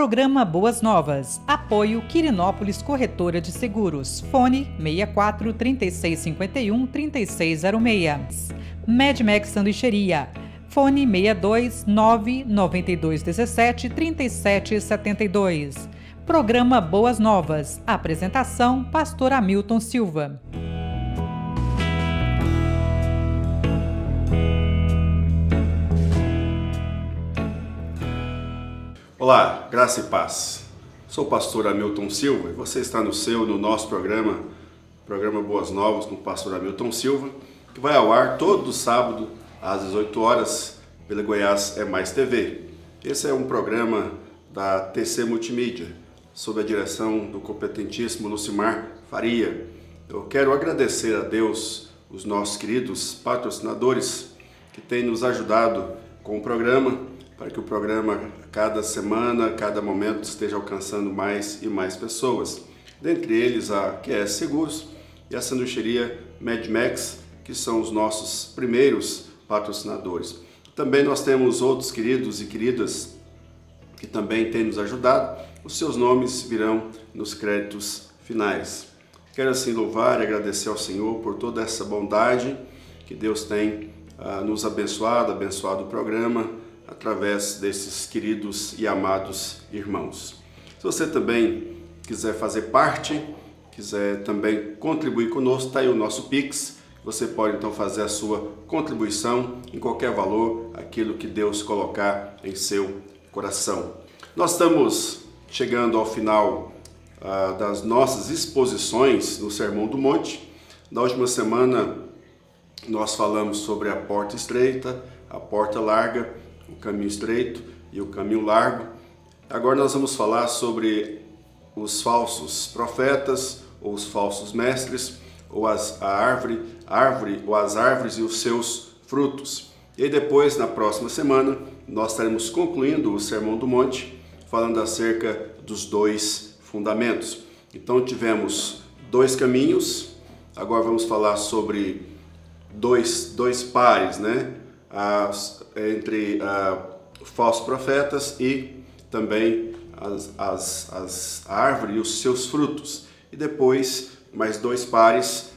Programa Boas Novas. Apoio Quirinópolis Corretora de Seguros. Fone 64 3651 3606. Medmax Sanduicheria. Fone 62 992 17 37 72. Programa Boas Novas. Apresentação: Pastor Hamilton Silva. Olá, graça e paz. Sou o pastor Hamilton Silva e você está no nosso programa Boas Novas com o pastor Hamilton Silva, que vai ao ar todo sábado às 18 horas pela Goiás é Mais TV. Esse é um programa da TC Multimídia, sob a direção do competentíssimo Lucimar Faria. Eu quero agradecer a Deus, os nossos queridos patrocinadores que têm nos ajudado com o programa, para que o programa, cada semana, cada momento, esteja alcançando mais e mais pessoas. Dentre eles, a QS Seguros e a sanduicheria Medmax, que são os nossos primeiros patrocinadores. Também nós temos outros queridos e queridas que também têm nos ajudado. Os seus nomes virão nos créditos finais. Quero assim louvar e agradecer ao Senhor por toda essa bondade que Deus tem nos abençoado o programa, através desses queridos e amados irmãos. Se você também quiser fazer parte, quiser também contribuir conosco, está aí o nosso Pix. Você pode então fazer a sua contribuição em qualquer valor, aquilo que Deus colocar em seu coração. Nós estamos chegando ao final das nossas exposições no Sermão do Monte. Na última semana nós falamos sobre a porta estreita, a porta larga, o caminho estreito e o caminho largo. Agora nós vamos falar sobre os falsos profetas, ou os falsos mestres, ou a árvore ou as árvores e os seus frutos. E aí depois, na próxima semana, nós estaremos concluindo o Sermão do Monte, falando acerca dos dois fundamentos. Então tivemos dois caminhos, agora vamos falar sobre dois pares, né? Entre falsos profetas e também a árvore e os seus frutos. E depois, mais dois pares,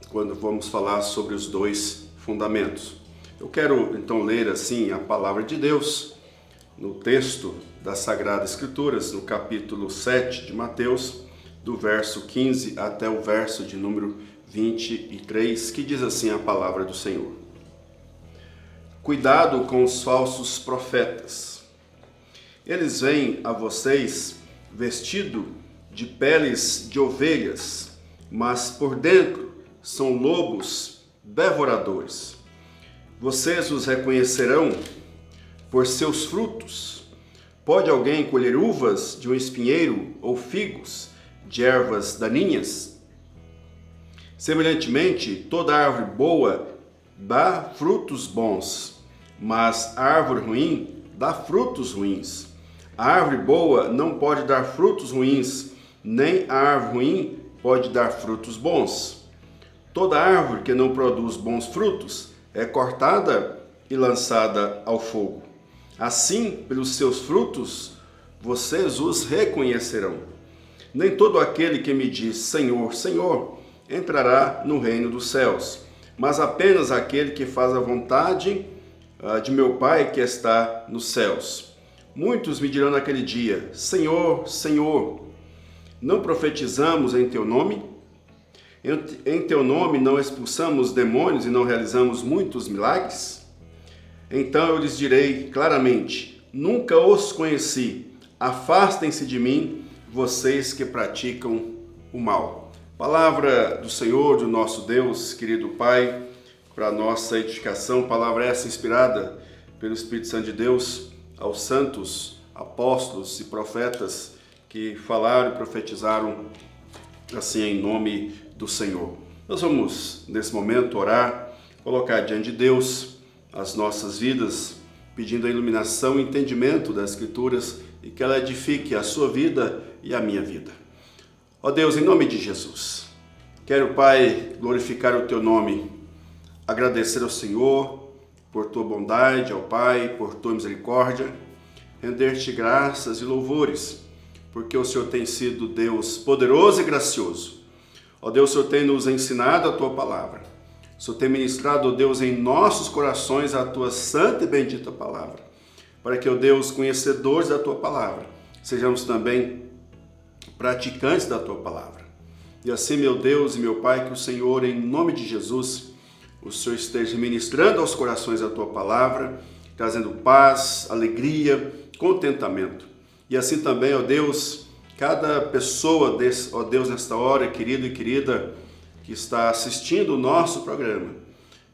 quando vamos falar sobre os dois fundamentos. Eu quero então ler assim a palavra de Deus no texto das Sagradas Escrituras, no capítulo 7 de Mateus, do verso 15 até o verso de número 23, que diz assim a palavra do Senhor. Cuidado com os falsos profetas. Eles vêm a vocês vestidos de peles de ovelhas, mas por dentro são lobos devoradores. Vocês os reconhecerão por seus frutos. Pode alguém colher uvas de um espinheiro ou figos de ervas daninhas? Semelhantemente, toda árvore boa dá frutos bons, mas a árvore ruim dá frutos ruins. A árvore boa não pode dar frutos ruins, nem a árvore ruim pode dar frutos bons. Toda árvore que não produz bons frutos é cortada e lançada ao fogo. Assim, pelos seus frutos, vocês os reconhecerão. Nem todo aquele que me diz Senhor, Senhor, entrará no reino dos céus, mas apenas aquele que faz a vontade de meu Pai que está nos céus. Muitos me dirão naquele dia, Senhor, Senhor, não profetizamos em teu nome? Em teu nome não expulsamos demônios e não realizamos muitos milagres? Então eu lhes direi claramente, nunca os conheci, afastem-se de mim, vocês que praticam o mal. Palavra do Senhor, do nosso Deus, querido Pai, para a nossa edificação, palavra essa inspirada pelo Espírito Santo de Deus aos santos, apóstolos e profetas que falaram e profetizaram assim em nome do Senhor. Nós vamos, nesse momento, orar, colocar diante de Deus as nossas vidas, pedindo a iluminação e entendimento das Escrituras e que ela edifique a sua vida e a minha vida. Ó Deus, em nome de Jesus, quero, Pai, glorificar o Teu nome, agradecer ao Senhor por Tua bondade, ao Pai, por Tua misericórdia, render-te graças e louvores, porque o Senhor tem sido Deus poderoso e gracioso. Ó Deus, o Senhor tem nos ensinado a Tua palavra. O Senhor tem ministrado, ó Deus, em nossos corações a Tua santa e bendita palavra, para que, ó Deus, conhecedores da Tua palavra, sejamos também praticantes da Tua palavra. E assim, meu Deus e meu Pai, que o Senhor, em nome de Jesus, o Senhor esteja ministrando aos corações a Tua palavra, trazendo paz, alegria, contentamento. E assim também, ó Deus, cada pessoa, ó Deus, nesta hora, querido e querida, que está assistindo o nosso programa,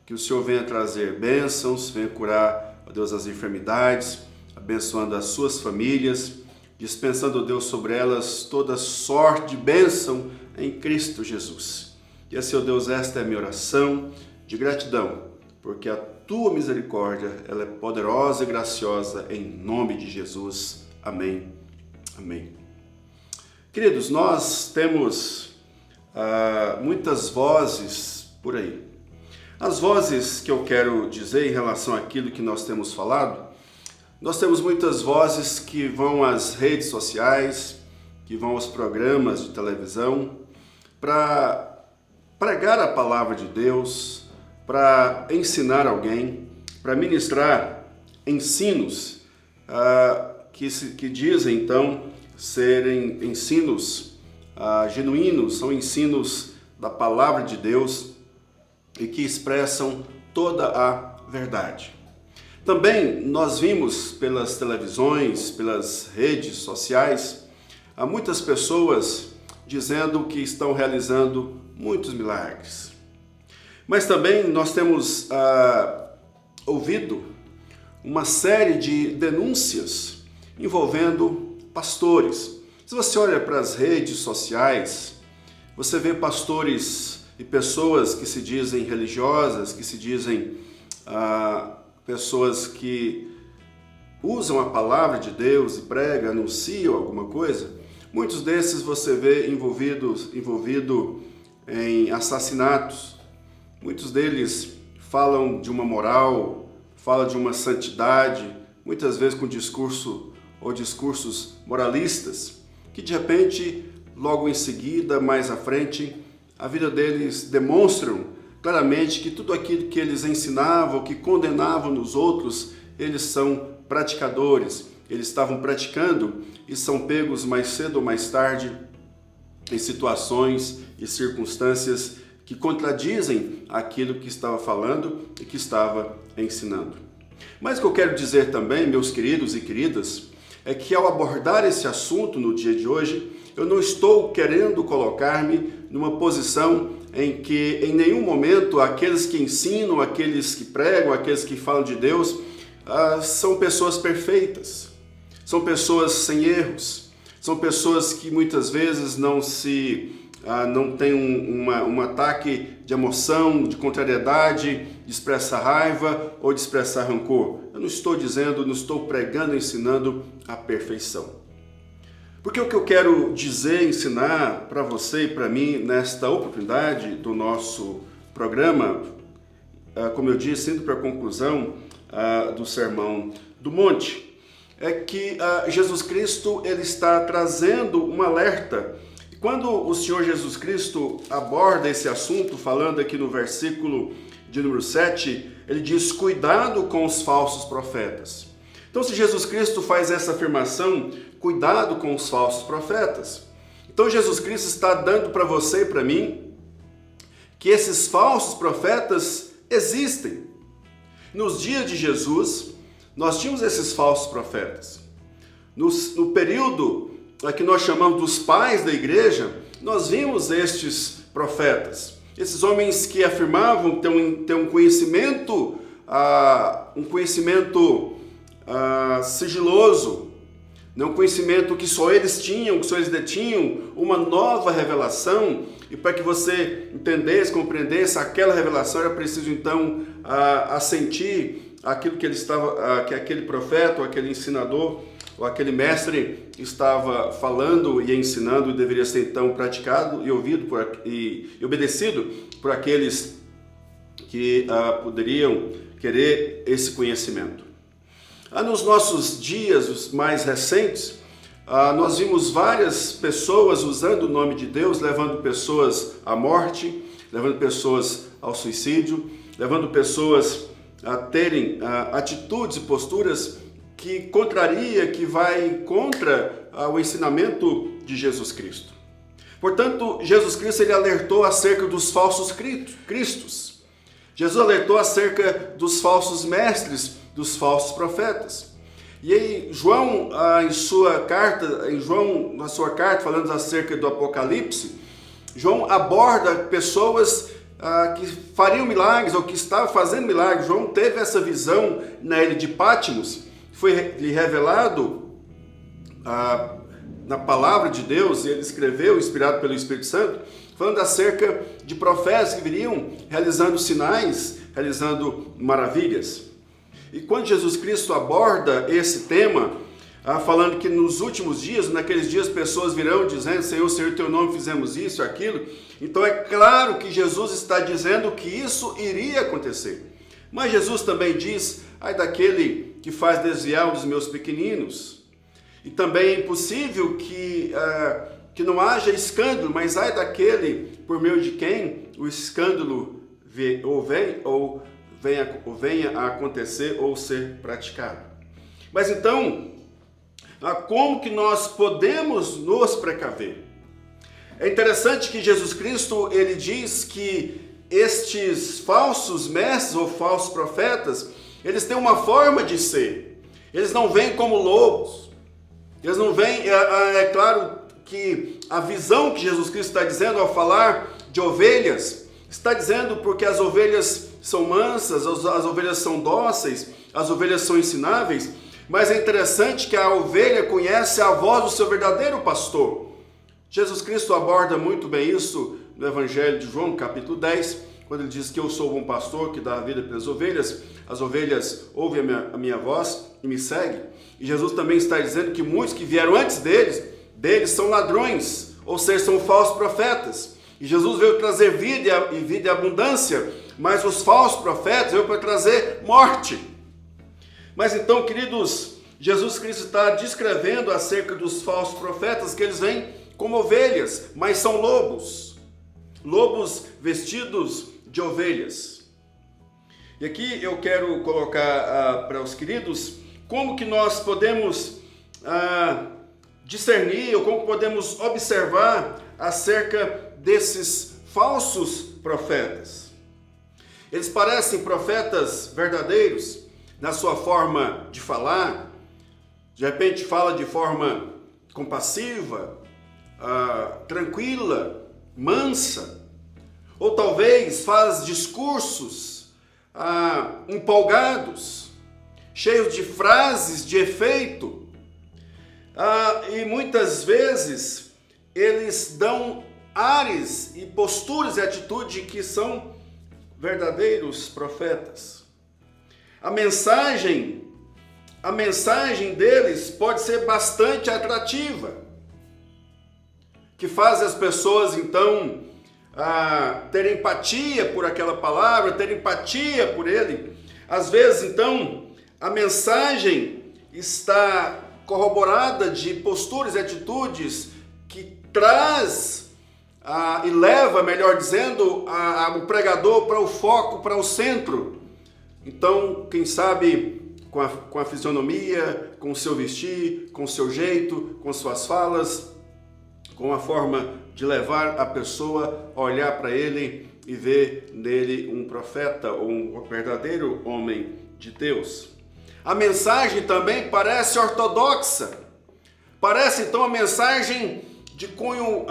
que o Senhor venha trazer bênçãos, venha curar, ó Deus, as enfermidades, abençoando as suas famílias, dispensando, ó Deus, sobre elas toda sorte de bênção em Cristo Jesus. E assim, ó Deus, esta é a minha oração de gratidão, porque a Tua misericórdia, ela é poderosa e graciosa, em nome de Jesus. Amém. Amém. Queridos, nós temos muitas vozes por aí. As vozes que eu quero dizer em relação àquilo que nós temos falado, nós temos muitas vozes que vão às redes sociais, que vão aos programas de televisão, para pregar a palavra de Deus, para ensinar alguém, para ministrar ensinos que dizem então serem ensinos genuínos, são ensinos da palavra de Deus e que expressam toda a verdade. Também nós vimos pelas televisões, pelas redes sociais, há muitas pessoas dizendo que estão realizando muitos milagres. Mas também nós temos ouvido uma série de denúncias envolvendo pastores. Se você olha para as redes sociais, você vê pastores e pessoas que se dizem religiosas, que se dizem pessoas que usam a palavra de Deus e pregam, anunciam alguma coisa. Muitos desses você vê envolvido em assassinatos. Muitos deles falam de uma moral, falam de uma santidade, muitas vezes com discursos moralistas, que de repente, logo em seguida, mais à frente, a vida deles demonstram claramente que tudo aquilo que eles ensinavam, que condenavam nos outros, eles são praticadores, eles estavam praticando e são pegos mais cedo ou mais tarde em situações e circunstâncias que contradizem aquilo que estava falando e que estava ensinando. Mas o que eu quero dizer também, meus queridos e queridas, é que ao abordar esse assunto no dia de hoje, eu não estou querendo colocar-me numa posição em que em nenhum momento aqueles que ensinam, aqueles que pregam, aqueles que falam de Deus, são pessoas perfeitas, são pessoas sem erros, são pessoas que muitas vezes não têm um ataque de emoção, de contrariedade, de expressar raiva ou de expressar rancor. Eu não estou dizendo, não estou pregando, ensinando a perfeição. Porque o que eu quero dizer, ensinar para você e para mim nesta oportunidade do nosso programa, como eu disse, indo para a conclusão do Sermão do Monte, é que Jesus Cristo ele está trazendo um alerta. E quando o Senhor Jesus Cristo aborda esse assunto, falando aqui no versículo de número 7, ele diz: cuidado com os falsos profetas. Então, se Jesus Cristo faz essa afirmação, cuidado com os falsos profetas. Então, Jesus Cristo está dando para você e para mim que esses falsos profetas existem. Nos dias de Jesus, nós tínhamos esses falsos profetas. No período que nós chamamos dos pais da igreja, nós vimos estes profetas. Esses homens que afirmavam ter um conhecimento sigiloso, um conhecimento que só eles tinham, que só eles detinham, uma nova revelação, e para que você entendesse, compreendesse aquela revelação, era preciso então assentir aquilo que que aquele profeta, ou aquele ensinador, ou aquele mestre estava falando e ensinando, e deveria ser então praticado e ouvido e obedecido por aqueles que poderiam querer esse conhecimento. Nos nossos dias, os mais recentes, nós vimos várias pessoas usando o nome de Deus, levando pessoas à morte, levando pessoas ao suicídio, levando pessoas a terem atitudes e posturas que vai contra o ensinamento de Jesus Cristo. Portanto, Jesus Cristo ele alertou acerca dos falsos cristos. Jesus alertou acerca dos falsos mestres, dos falsos profetas. E aí, João, na sua carta, falando acerca do Apocalipse, João aborda pessoas que fariam milagres ou que estavam fazendo milagres. João teve essa visão na ilha de Patmos, foi lhe revelado na palavra de Deus, e ele escreveu, inspirado pelo Espírito Santo, falando acerca de profetas que viriam realizando sinais, realizando maravilhas. E quando Jesus Cristo aborda esse tema, falando que nos últimos dias, naqueles dias, pessoas virão dizendo: Senhor, Senhor, teu nome fizemos isso e aquilo. Então é claro que Jesus está dizendo que isso iria acontecer. Mas Jesus também diz: ai daquele que faz desviar um dos meus pequeninos. E também é impossível que não haja escândalo, mas ai daquele por meio de quem o escândalo venha a acontecer ou ser praticado. Mas então, como que nós podemos nos precaver? É interessante que Jesus Cristo ele diz que estes falsos mestres ou falsos profetas, eles têm uma forma de ser. Eles não vêm como lobos. Eles não vêm, é claro que a visão que Jesus Cristo está dizendo ao falar de ovelhas, está dizendo porque as ovelhas são mansas, as ovelhas são dóceis, as ovelhas são ensináveis, mas é interessante que a ovelha conhece a voz do seu verdadeiro pastor. Jesus Cristo aborda muito bem isso no Evangelho de João, capítulo 10, quando ele diz que eu sou o bom pastor que dá a vida pelas ovelhas, as ovelhas ouvem a minha voz e me seguem. E Jesus também está dizendo que muitos que vieram antes deles são ladrões, ou seja, são falsos profetas. E Jesus veio trazer vida e vida e abundância, mas os falsos profetas veio para trazer morte. Mas então, queridos, Jesus Cristo está descrevendo acerca dos falsos profetas que eles vêm como ovelhas, mas são lobos. Lobos vestidos de ovelhas. E aqui eu quero colocar para os queridos como que nós podemos discernir ou como podemos observar acerca desses falsos profetas. Eles parecem profetas verdadeiros na sua forma de falar, de repente fala de forma compassiva, tranquila, mansa, ou talvez faz discursos empolgados, cheios de frases de efeito, e muitas vezes eles dão ares e posturas e atitude que são verdadeiros profetas. A mensagem deles pode ser bastante atrativa, que faz as pessoas então ter empatia por aquela palavra, ter empatia por ele. Às vezes então a mensagem está corroborada de posturas e atitudes que traz e leva, melhor dizendo, o pregador para o foco, para o centro. Então, quem sabe com a fisionomia, com o seu vestir, com o seu jeito, com suas falas, com a forma de levar a pessoa a olhar para ele e ver nele um profeta ou um verdadeiro homem de Deus. A mensagem também parece ortodoxa, parece então a mensagem de cunho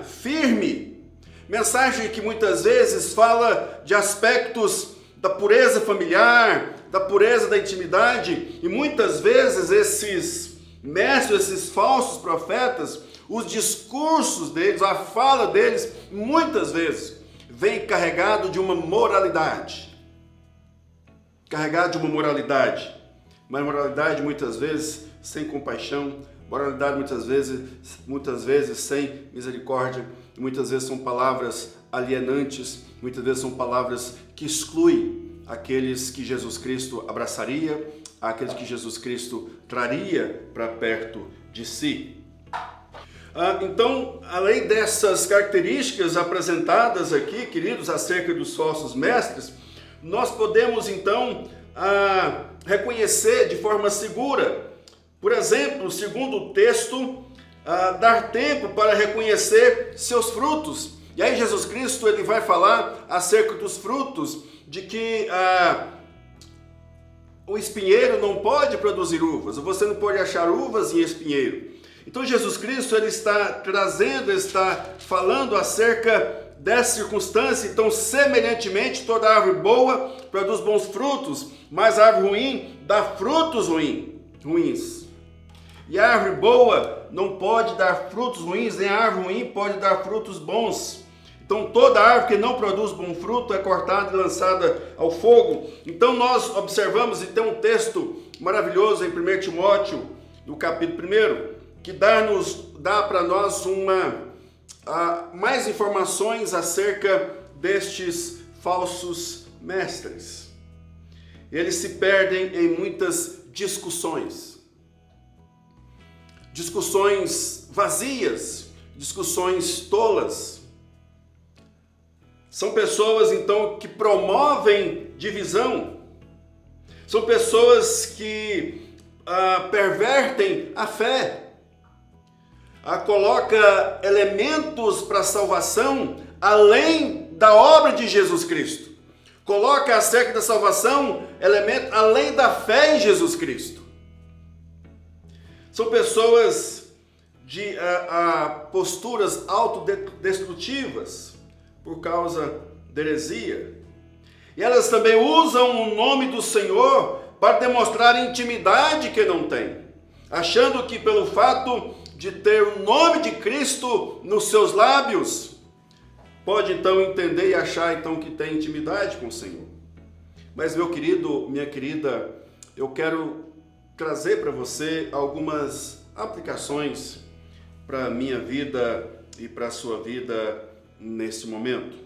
firme, mensagem que muitas vezes fala de aspectos da pureza familiar, da pureza da intimidade, e muitas vezes esses mestres, esses falsos profetas, os discursos deles, a fala deles, muitas vezes vem carregado de uma moralidade. Mas moralidade muitas vezes sem compaixão, moralidade muitas vezes sem misericórdia, muitas vezes são palavras alienantes, muitas vezes são palavras que excluem aqueles que Jesus Cristo abraçaria, àqueles que Jesus Cristo traria para perto de si. Então, além dessas características apresentadas aqui, queridos, acerca dos falsos mestres, nós podemos então reconhecer de forma segura, por exemplo, segundo o texto, dar tempo para reconhecer seus frutos. E aí Jesus Cristo ele vai falar acerca dos frutos, de que o espinheiro não pode produzir uvas, você não pode achar uvas em espinheiro. Então Jesus Cristo ele está falando acerca dessa circunstância. Então, semelhantemente, toda árvore boa produz bons frutos, mas a árvore ruim dá frutos ruins. E a árvore boa não pode dar frutos ruins, nem a árvore ruim pode dar frutos bons. Então, toda árvore que não produz bom fruto é cortada e lançada ao fogo. Então, nós observamos, e tem um texto maravilhoso em 1 Timóteo, no capítulo 1, que dá para nós mais informações acerca destes falsos mestres. Eles se perdem em muitas discussões vazias, discussões tolas. São pessoas, então, que promovem divisão. São pessoas que pervertem a fé. Coloca elementos para a salvação além da obra de Jesus Cristo. Coloca acerca da salvação elementos além da fé em Jesus Cristo. São pessoas de posturas autodestrutivas por causa da heresia. E elas também usam o nome do Senhor para demonstrar intimidade que não tem, achando que pelo fato de ter o nome de Cristo nos seus lábios, pode então entender e achar então que tem intimidade com o Senhor. Mas meu querido, minha querida, eu quero trazer para você algumas aplicações para a minha vida e para a sua vida nesse momento.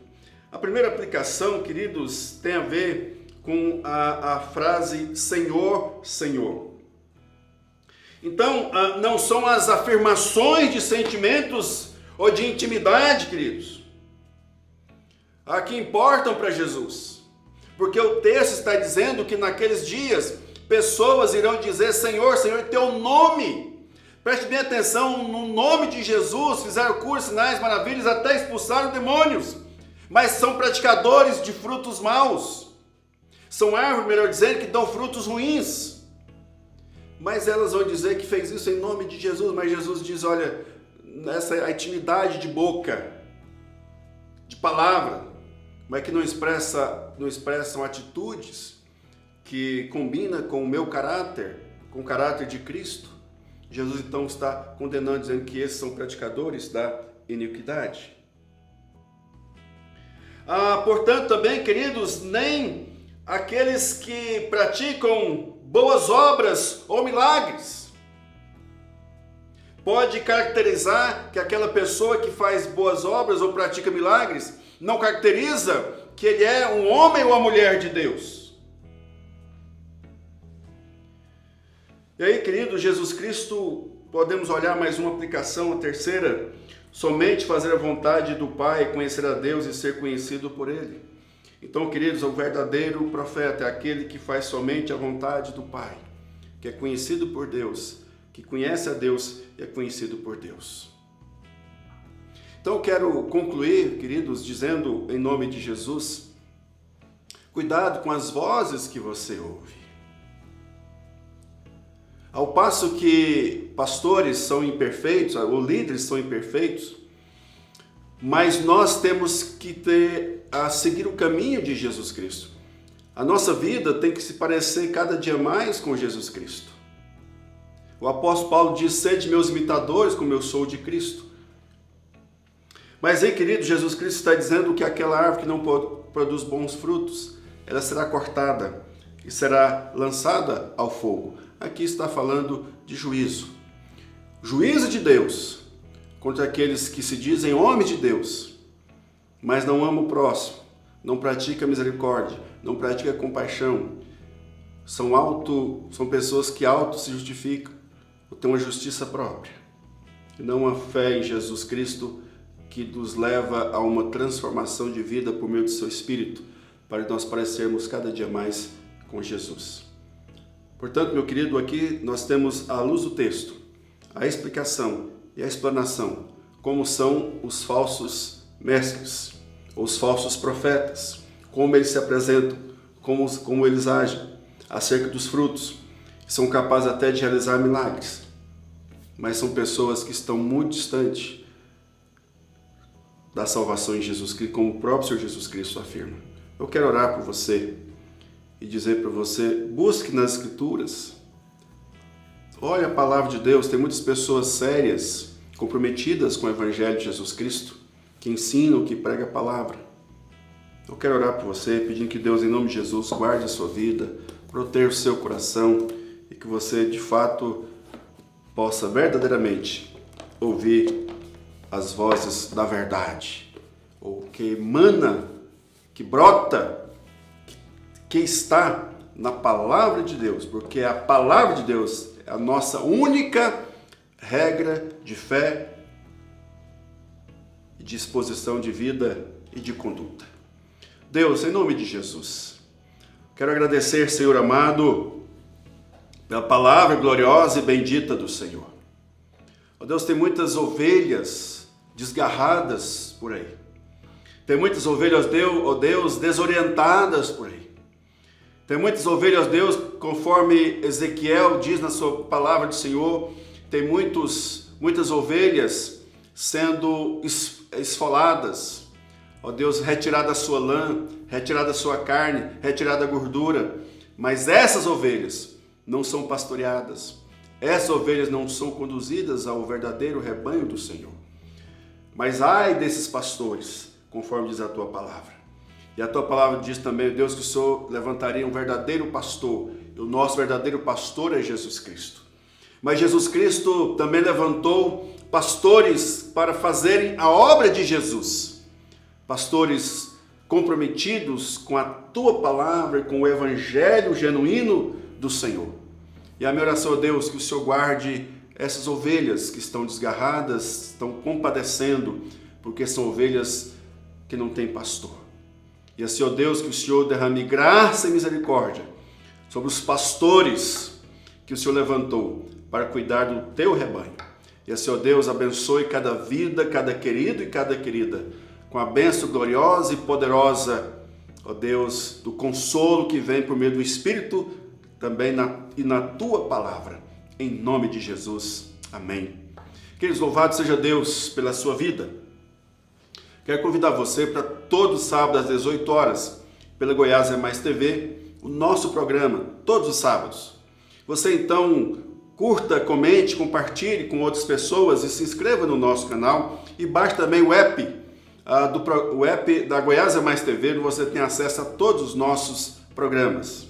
A primeira aplicação, queridos, tem a ver com a frase Senhor, Senhor. Então, não são as afirmações de sentimentos ou de intimidade, queridos, que importam para Jesus. Porque o texto está dizendo que naqueles dias, pessoas irão dizer, Senhor, Senhor, teu nome. Preste bem atenção, no nome de Jesus, fizeram curas, sinais, maravilhas, até expulsaram demônios. Mas são praticadores de frutos maus. São árvores, melhor dizendo, que dão frutos ruins. Mas elas vão dizer que fez isso em nome de Jesus. Mas Jesus diz, olha, essa é a intimidade de boca, de palavra, mas que não expressam atitudes que combinam com o meu caráter, com o caráter de Cristo. Jesus então está condenando, dizendo que esses são praticadores da iniquidade. Portanto, também, queridos, nem aqueles que praticam boas obras ou milagres pode caracterizar que aquela pessoa que faz boas obras ou pratica milagres não caracteriza que ele é um homem ou uma mulher de Deus. E aí, querido, Jesus Cristo, podemos olhar mais uma aplicação, a terceira, somente fazer a vontade do Pai, conhecer a Deus e ser conhecido por Ele. Então, queridos, o verdadeiro profeta é aquele que faz somente a vontade do Pai, que é conhecido por Deus, que conhece a Deus e é conhecido por Deus. Então, eu quero concluir, queridos, dizendo em nome de Jesus, cuidado com as vozes que você ouve. Ao passo que pastores são imperfeitos, ou líderes são imperfeitos, mas nós temos que seguir o caminho de Jesus Cristo. A nossa vida tem que se parecer cada dia mais com Jesus Cristo. O apóstolo Paulo diz, sede meus imitadores como eu sou de Cristo. Mas aí, querido, Jesus Cristo está dizendo que aquela árvore que não produz bons frutos, ela será cortada e será lançada ao fogo. Aqui está falando de juízo. Juízo de Deus contra aqueles que se dizem homens de Deus, mas não amam o próximo, não pratica misericórdia, não pratica compaixão, são pessoas que se justificam, ou têm uma justiça própria, e não uma fé em Jesus Cristo que nos leva a uma transformação de vida por meio do seu Espírito, para nós parecermos cada dia mais com Jesus. Portanto, meu querido, aqui nós temos, à luz do texto, a explicação e a explanação, como são os falsos mestres, ou os falsos profetas, como eles se apresentam, como eles agem, acerca dos frutos, são capazes até de realizar milagres, mas são pessoas que estão muito distantes da salvação em Jesus Cristo, como o próprio Senhor Jesus Cristo afirma. Eu quero orar por você e dizer para você, busque nas Escrituras, olhe a palavra de Deus. Tem muitas pessoas sérias, comprometidas com o Evangelho de Jesus Cristo, que ensinam, que pregam a palavra. Eu quero orar por você, pedindo que Deus, em nome de Jesus, guarde a sua vida, proteja o seu coração e que você, de fato, possa verdadeiramente ouvir as vozes da verdade, ou que emana, que brota, que está na palavra de Deus, porque a palavra de Deus é a nossa única regra de fé, de disposição de vida e de conduta. Deus, em nome de Jesus, quero agradecer, Senhor amado, pela palavra gloriosa e bendita do Senhor. Ó Deus, tem muitas ovelhas desgarradas por aí. Tem muitas ovelhas, ó Deus, desorientadas por aí. Tem muitas ovelhas, Deus, conforme Ezequiel diz na sua palavra do Senhor, tem muitas ovelhas sendo esfoladas, ó Deus, retirada a sua lã, retirada a sua carne, retirada a gordura, mas essas ovelhas não são pastoreadas, essas ovelhas não são conduzidas ao verdadeiro rebanho do Senhor. Mas ai desses pastores, conforme diz a tua palavra. E a tua palavra diz também, Deus, que o Senhor levantaria um verdadeiro pastor, e o nosso verdadeiro pastor é Jesus Cristo. Mas Jesus Cristo também levantou pastores para fazerem a obra de Jesus. Pastores comprometidos com a tua palavra, com o evangelho genuíno do Senhor. E a minha oração, Deus, que o Senhor guarde essas ovelhas que estão desgarradas, estão compadecendo, porque são ovelhas que não têm pastor. E assim, ó Deus, que o Senhor derrame graça e misericórdia sobre os pastores que o Senhor levantou para cuidar do teu rebanho. E assim, ó Deus, abençoe cada vida, cada querido e cada querida, com a bênção gloriosa e poderosa, ó Deus, do consolo que vem por meio do Espírito, também na tua palavra. Em nome de Jesus. Amém. Queridos, louvado seja Deus pela sua vida. Quero convidar você para todo sábado às 18 horas, pela Goiás é Mais TV, o nosso programa, todos os sábados. Você então curta, comente, compartilhe com outras pessoas e se inscreva no nosso canal e baixe também o app, o app da Goiás é Mais TV, onde você tem acesso a todos os nossos programas.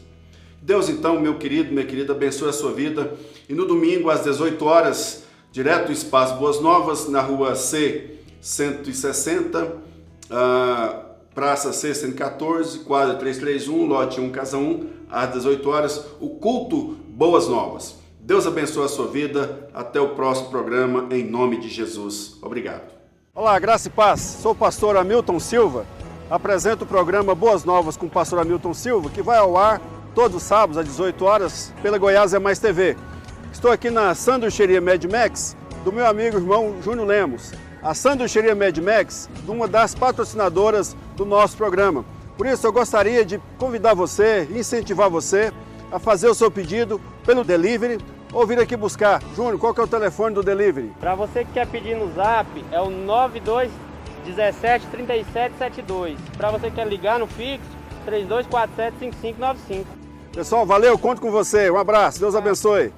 Deus então, meu querido, minha querida, abençoe a sua vida e no domingo às 18 horas, direto do Espaço Boas Novas, na rua C160, Praça C114, quadra 331, lote 1, casa 1, às 18 horas, o culto Boas Novas. Deus abençoe a sua vida, até o próximo programa, em nome de Jesus. Obrigado. Olá, graça e paz, sou o pastor Hamilton Silva, apresento o programa Boas Novas com o pastor Hamilton Silva, que vai ao ar todos os sábados às 18 horas pela Goiás é Mais TV. Estou aqui na sanduicheria Mad Max do meu amigo e irmão Júnior Lemos. A sanduicheria Mad Max, uma das patrocinadoras do nosso programa. Por isso eu gostaria de convidar você, incentivar você a fazer o seu pedido pelo delivery ou vir aqui buscar. Júnior, qual que é o telefone do delivery? Para você que quer pedir no Zap, é o 92 17 37 72. Para você que quer ligar no fixo, 3247 5595. Pessoal, valeu, conto com você. Um abraço, Deus abençoe.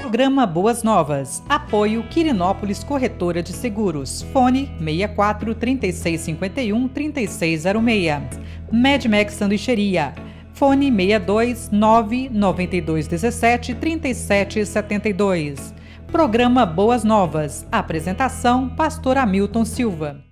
Programa Boas Novas. Apoio Quirinópolis Corretora de Seguros. Fone 64 3651 3606. Mad Max Sanduicheria. Fone 62 992 17 37 72. Programa Boas Novas. Apresentação: Pastor Hamilton Silva.